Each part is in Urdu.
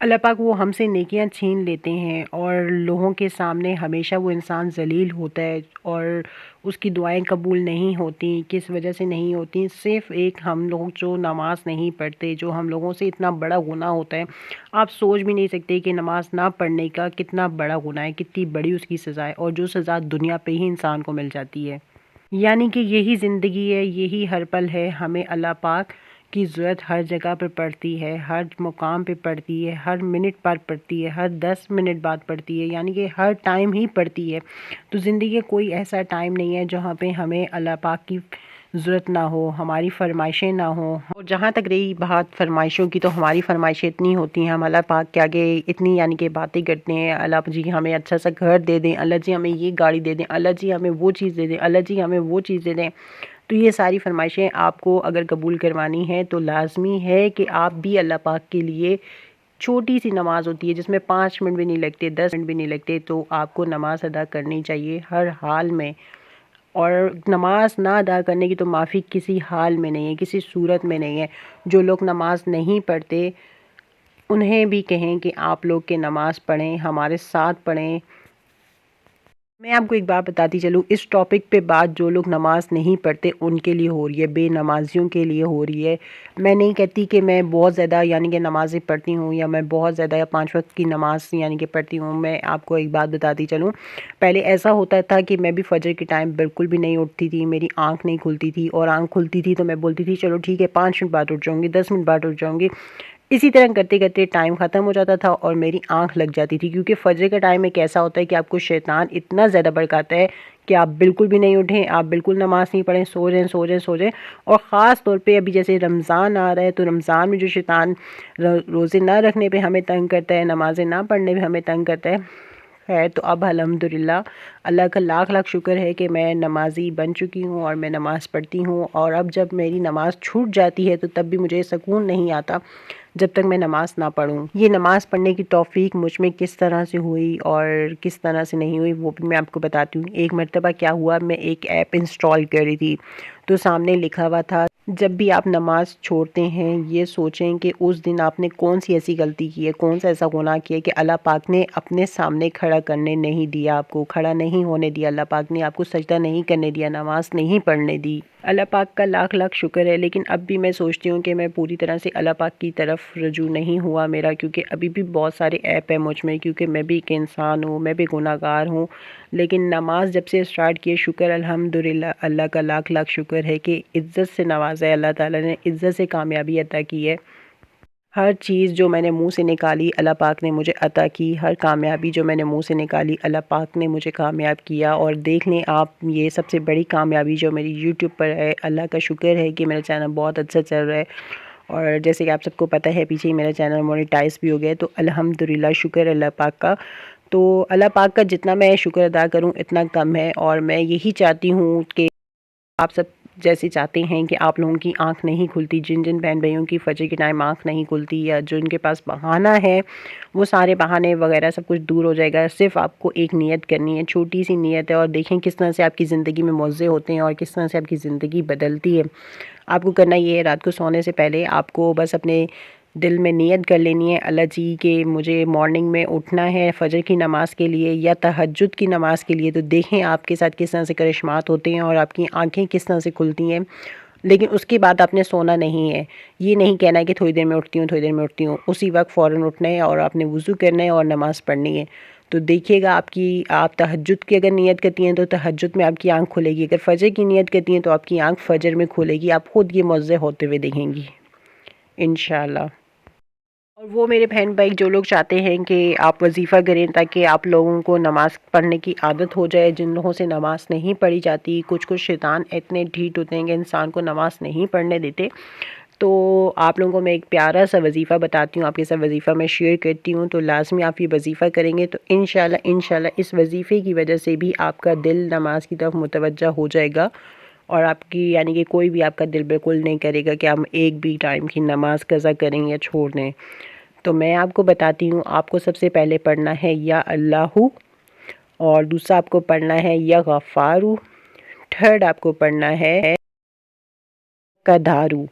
اللہ پاک وہ ہم سے نیکیاں چھین لیتے ہیں اور لوگوں کے سامنے ہمیشہ وہ انسان ذلیل ہوتا ہے اور اس کی دعائیں قبول نہیں ہوتی. کس وجہ سے نہیں ہوتی؟ صرف ایک ہم لوگ جو نماز نہیں پڑھتے، جو ہم لوگوں سے اتنا بڑا گناہ ہوتا ہے. آپ سوچ بھی نہیں سکتے کہ نماز نہ پڑھنے کا کتنا بڑا گناہ ہے، کتنی بڑی اس کی سزا ہے، اور جو سزا دنیا پہ ہی انسان کو مل جاتی ہے. یعنی کہ یہی زندگی ہے، یہی ہر پل ہے. ہمیں اللہ پاک کی ضرورت ہر جگہ پہ پڑتی ہے، ہر مقام پہ پڑتی ہے، ہر منٹ پر پڑتی ہے، ہر 10 منٹ بعد پڑتی ہے، یعنی کہ ہر ٹائم ہی پڑتی ہے. تو زندگی کا کوئی ایسا ٹائم نہیں ہے جہاں پہ ہمیں اللہ پاک کی ضرورت نہ ہو، ہماری فرمائشیں نہ ہوں. اور جہاں تک رہی بات فرمائشوں کی، تو ہماری فرمائشیں اتنی ہوتی ہیں، ہم اللہ پاک کے آگے اتنی یعنی کہ باتیں کرتے ہیں. اللہ جی ہمیں اچھا سا گھر دے دیں، اللہ جی ہمیں یہ گاڑی دے دیں، اللہ جی ہمیں وہ چیز دے دیں، اللہ جی ہمیں وہ چیز دے دیں. تو یہ ساری فرمائشیں آپ کو اگر قبول کروانی ہیں تو لازمی ہے کہ آپ بھی اللہ پاک کے لیے چھوٹی سی نماز ہوتی ہے جس میں 5 منٹ بھی نہیں لگتے، 10 منٹ بھی نہیں لگتے، تو آپ کو نماز ادا کرنی چاہیے ہر حال میں. اور نماز نہ ادا کرنے کی تو معافی کسی حال میں نہیں ہے، کسی صورت میں نہیں ہے. جو لوگ نماز نہیں پڑھتے انہیں بھی کہیں کہ آپ لوگ کے نماز پڑھیں، ہمارے ساتھ پڑھیں. میں آپ کو ایک بات بتاتی چلوں، اس ٹاپک پہ بات جو لوگ نماز نہیں پڑھتے ان کے لیے ہو رہی ہے، بے نمازیوں کے لیے ہو رہی ہے. میں نہیں کہتی کہ میں بہت زیادہ یعنی کہ نمازیں پڑھتی ہوں یا میں بہت زیادہ 5 وقت کی نماز یعنی کہ پڑھتی ہوں. میں آپ کو ایک بات بتاتی چلوں، پہلے ایسا ہوتا تھا کہ میں بھی فجر کے ٹائم بالکل بھی نہیں اٹھتی تھی، میری آنکھ نہیں کھلتی تھی، اور آنکھ کھلتی تھی تو میں بولتی تھی چلو ٹھیک ہے 5 منٹ بعد اٹھ جاؤں گی، 10 منٹ بعد اٹھ جاؤں گی. اسی طرح کرتے کرتے ٹائم ختم ہو جاتا تھا اور میری آنکھ لگ جاتی تھی، کیونکہ فجر کا ٹائم ایک ایسا ہوتا ہے کہ آپ کو شیطان اتنا زیادہ بھڑکاتا ہے کہ آپ بالکل بھی نہیں اٹھیں، آپ بالکل نماز نہیں پڑھیں، سو جائیں سو جائیں سو جائیں. اور خاص طور پہ ابھی جیسے رمضان آ رہا ہے تو رمضان میں جو شیطان روزے نہ رکھنے پہ ہمیں تنگ کرتا ہے، نمازیں نہ پڑھنے پہ ہمیں تنگ کرتا ہے. خیر تو اب الحمدللہ اللہ کا لاکھ لاکھ شکر ہے کہ میں نمازی بن چکی ہوں اور میں نماز پڑھتی ہوں. اور اب جب میری نماز چھوٹ جاتی ہے تو تب بھی مجھے سکون نہیں آتا جب تک میں نماز نہ پڑھوں. یہ نماز پڑھنے کی توفیق مجھ میں کس طرح سے ہوئی اور کس طرح سے نہیں ہوئی وہ بھی میں آپ کو بتاتی ہوں. ایک مرتبہ کیا ہوا، میں ایک ایپ انسٹال کر رہی تھی تو سامنے لکھا ہوا تھا جب بھی آپ نماز چھوڑتے ہیں یہ سوچیں کہ اس دن آپ نے کون سی ایسی غلطی کی ہے، کون سا ایسا گناہ کیا کہ اللہ پاک نے اپنے سامنے کھڑا کرنے نہیں دیا، آپ کو کھڑا نہیں ہونے دیا، اللہ پاک نے آپ کو سجدہ نہیں کرنے دیا، نماز نہیں پڑھنے دی. اللہ پاک کا لاکھ لاکھ شکر ہے. لیکن اب بھی میں سوچتی ہوں کہ میں پوری طرح سے اللہ پاک کی طرف رجوع نہیں ہوا میرا، کیونکہ ابھی بھی بہت سارے ایپ ہیں مجھ میں، کیونکہ میں بھی ایک انسان ہوں، میں بھی گناہ گار ہوں. لیکن نماز جب سے اسٹارٹ کی، شکر الحمدللہ اللہ کا لاکھ لاکھ شکر ہے کہ عزت سے نوازا ہے اللہ تعالیٰ نے، عزت سے کامیابی عطا کی ہے. ہر چیز جو میں نے منہ سے نکالی اللہ پاک نے مجھے عطا کی، ہر کامیابی جو میں نے منہ سے نکالی اللہ پاک نے مجھے کامیاب کیا. اور دیکھ لیں آپ، یہ سب سے بڑی کامیابی جو میری یوٹیوب پر ہے، اللہ کا شکر ہے کہ میرا چینل بہت اچھا چل رہا ہے. اور جیسے کہ آپ سب کو پتہ ہے پیچھے ہی میرا چینل مونیٹائز بھی ہو گیا ہے، تو الحمدللہ شکر اللہ پاک کا. تو اللہ پاک کا جتنا میں شکر ادا کروں اتنا کم ہے. اور میں یہی چاہتی ہوں کہ آپ سب جیسے چاہتے ہیں کہ آپ لوگوں کی آنکھ نہیں کھلتی، جن جن بہن بھائیوں کی فجر کے ٹائم آنکھ نہیں کھلتی یا جو ان کے پاس بہانہ ہے، وہ سارے بہانے وغیرہ سب کچھ دور ہو جائے گا. صرف آپ کو ایک نیت کرنی ہے، چھوٹی سی نیت ہے، اور دیکھیں کس طرح سے آپ کی زندگی میں موضوع ہوتے ہیں اور کس طرح سے آپ کی زندگی بدلتی ہے. آپ کو کرنا یہ ہے، رات کو سونے سے پہلے آپ کو بس اپنے دل میں نیت کر لینی ہے اللہ جی کہ مجھے مارننگ میں اٹھنا ہے فجر کی نماز کے لیے یا تہجد کی نماز کے لیے. تو دیکھیں آپ کے ساتھ کس طرح سے کرشمات ہوتے ہیں اور آپ کی آنکھیں کس طرح سے کھلتی ہیں. لیکن اس کے بعد آپ نے سونا نہیں ہے، یہ نہیں کہنا ہے کہ تھوڑی دیر میں اٹھتی ہوں تھوڑی دیر میں اٹھتی ہوں، اسی وقت فوراً اٹھنا ہے اور آپ نے وضو کرنا ہے اور نماز پڑھنی ہے. تو دیکھیے گا آپ تہجد کی اگر نیت کرتی ہیں تو تہجد میں آپ کی آنکھ کھلے گی، اگر فجر کی نیت کرتی ہیں تو آپ کی آنکھ فجر میں کھلے گی. آپ خود یہ موضوع ہوتے ہوئے دیکھیں گی انشاءاللہ. اور وہ میرے بہن بھائی جو لوگ چاہتے ہیں کہ آپ وظیفہ کریں تاکہ آپ لوگوں کو نماز پڑھنے کی عادت ہو جائے، جن لوگوں سے نماز نہیں پڑھی جاتی، کچھ شیطان اتنے ڈھیٹ ہوتے ہیں کہ انسان کو نماز نہیں پڑھنے دیتے، تو آپ لوگوں کو میں ایک پیارا سا وظیفہ بتاتی ہوں، آپ کے ساتھ وظیفہ میں شیئر کرتی ہوں. تو لازمی آپ یہ وظیفہ کریں گے تو انشاءاللہ اس وظیفے کی وجہ سے بھی آپ کا دل نماز کی طرف متوجہ ہو جائے گا، اور آپ کی یعنی کہ کوئی بھی آپ کا دل بالکل نہیں کرے گا کہ ہم ایک بھی ٹائم کی نماز قضا کریں یا چھوڑ دیں. تو میں آپ کو بتاتی ہوں، آپ کو سب سے پہلے پڑھنا ہے یا اللہ، اور دوسرا آپ کو پڑھنا ہے یا غفارو، تھرڈ آپ کو پڑھنا ہے قدارو.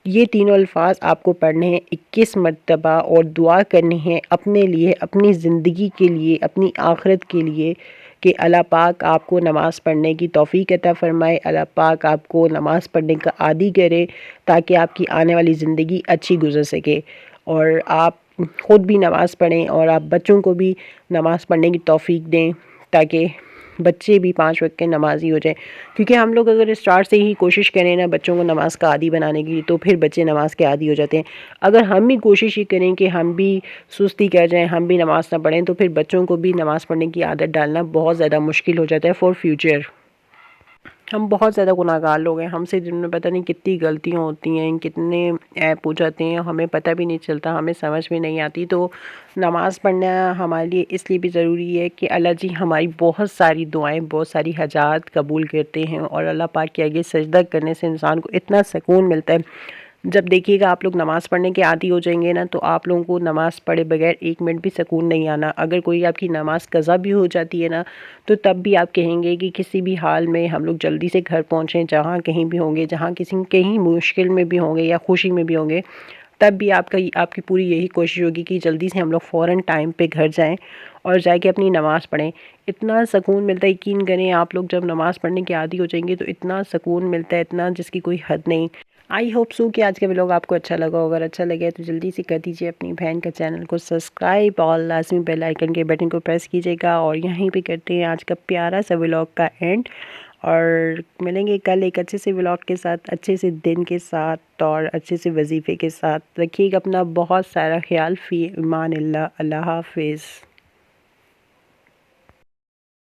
یہ تینوں الفاظ آپ کو پڑھنے ہیں 21 مرتبہ اور دعا کرنی ہے اپنے لیے، اپنی زندگی کے لیے، اپنی آخرت کے لیے کہ اللہ پاک آپ کو نماز پڑھنے کی توفیق عطا فرمائے، اللہ پاک آپ کو نماز پڑھنے کا عادی کرے تاکہ آپ کی آنے والی زندگی اچھی گزر سکے، اور آپ خود بھی نماز پڑھیں اور آپ بچوں کو بھی نماز پڑھنے کی توفیق دیں تاکہ بچے بھی 5 وقت کے نمازی ہو جائیں، کیونکہ ہم لوگ اگر اسٹارٹ سے ہی کوشش کریں نا بچوں کو نماز کا عادی بنانے کی تو پھر بچے نماز کے عادی ہو جاتے ہیں۔ اگر ہم بھی کوشش ہی کریں کہ ہم بھی سستی کر جائیں، ہم بھی نماز نہ پڑھیں، تو پھر بچوں کو بھی نماز پڑھنے کی عادت ڈالنا بہت زیادہ مشکل ہو جاتا ہے فار فیوچر۔ ہم بہت زیادہ گناہ گار لوگ ہیں، ہم سے دن میں پتہ نہیں کتنی غلطیاں ہوتی ہیں، کتنے ایپ ہو جاتے ہیں، ہمیں پتہ بھی نہیں چلتا، ہمیں سمجھ بھی نہیں آتی۔ تو نماز پڑھنا ہمارے لیے اس لیے بھی ضروری ہے کہ اللہ جی ہماری بہت ساری دعائیں، بہت ساری حاجات قبول کرتے ہیں، اور اللہ پاک کے آگے سجدہ کرنے سے انسان کو اتنا سکون ملتا ہے۔ جب دیکھیے گا آپ لوگ نماز پڑھنے کے عادی ہو جائیں گے نا تو آپ لوگوں کو نماز پڑھے بغیر 1 منٹ بھی سکون نہیں آنا۔ اگر کوئی آپ کی نماز قضا بھی ہو جاتی ہے نا تو تب بھی آپ کہیں گے کہ کسی بھی حال میں ہم لوگ جلدی سے گھر پہنچیں، جہاں کہیں بھی ہوں گے، جہاں کہیں مشکل میں بھی ہوں گے یا خوشی میں بھی ہوں گے، تب بھی آپ کی پوری یہی کوشش ہوگی کہ جلدی سے ہم لوگ فوراً ٹائم پہ گھر جائیں اور جا کے اپنی نماز پڑھیں۔ اتنا سکون ملتا ہے، یقین کریں آپ لوگ جب نماز پڑھنے کے عادی ہو جائیں گے تو اتنا سکون ملتا ہے، اتنا جس کی کوئی حد نہیں۔ آئی ہوپ سو کہ آج کا ولاگ آپ کو اچھا لگا، اگر اچھا لگے تو جلدی سے کر دیجیے اپنی بہن کا چینل کو سبسکرائب اور لازمی بیل آئیکن کے بٹن کو پریس کیجیے گا، اور یہیں پہ کرتے ہیں آج کا پیارا سا ولاگ کا اینڈ، اور ملیں گے کل ایک اچھے سے ولاگ کے ساتھ، اچھے سے دن کے ساتھ اور اچھے سے وظیفے کے ساتھ۔ رکھیے گا اپنا بہت سارا خیال، فی امان اللہ، اللہ حافظ۔